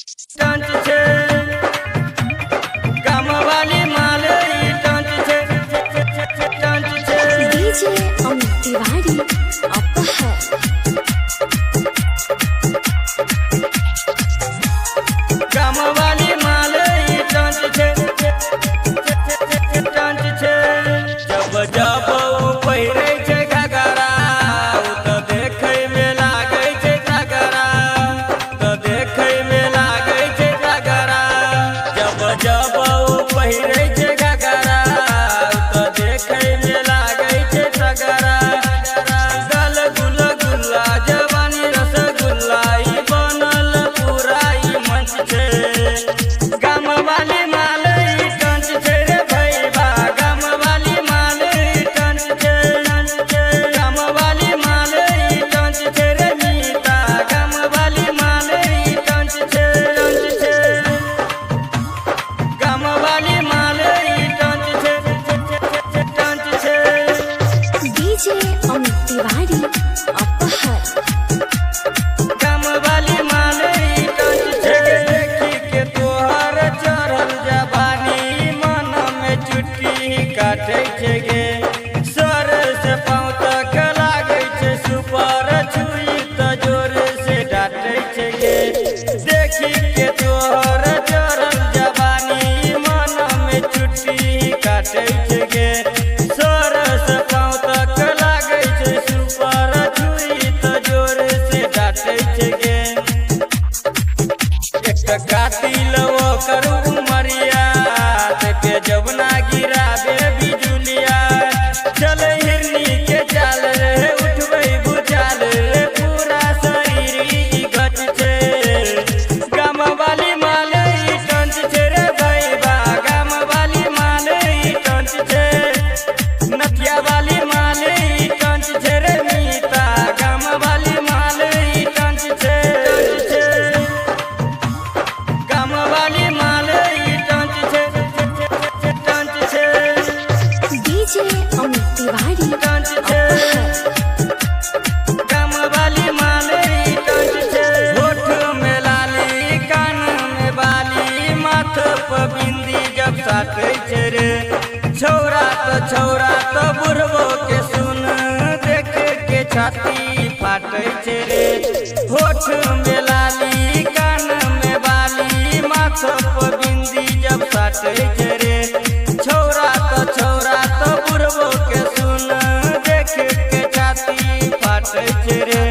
टंच छे कामवाली माले टंच छे टंच छे डीजे अमित तिवारी अपहर कामवाली माले टंच छे टंच छे जब जब पहिरे छे घाघरा तो देखे में लागे छे घाघरा तो देखे में लागे छे घाघरा जब जब पहिरे छे घाघरा तो देखे में लागे छे घाघरा गल गुल गुल्ला जवानी रसगुल्ला ई बनल पूरा ई मंच छे कामवाली माले टंच छे रे भैया कामवाली माले टंच छे कामवाली माले टंच छे रे मीता कामवाली माले टंच छे कामवाली माले टंच छे डीजे अमित तिवारी अपहर कामवाली माले टंच छे देखी के तोहर चढ़ल जवानी मन में चुटकी काटे छे गे सर से पाँव तक लागे छे सुपर छुई त जोर से डांटे छे गे देखी के तोहर चढ़ल जवानी मन में चुटकी काटे छे गे सर से पाँव तक लागे छे सुपर छुई त जोर से डांटे छे गे एक कातिल वो करू उमरिया के जबना गिरा दे बिजुलिया चल हिरनी के चाल रे उठबै बुझाल रे पूरा शरीर ई गच छे कामवाली माले टंच छे रे भैया कामवाली माले टंच छे नथिया वाली माले टंच छे रे मीता कामवाली माले टंच छे कामवाली माले टंच छे डीजे अमित तिवारी टंच छे कामवाली माले टंच छे होठ में लाली कान में बाली माथ पर बिंदी जब साटे छे रे छौरा तो बुढ़बो के सुन देख के छाती फाटे छे रे होठ में लाली कान में बाली माथ पर बिंदी जब साटे छे रे छौरा तो बुढ़बो के सुन देख के छाती फाटे छे रे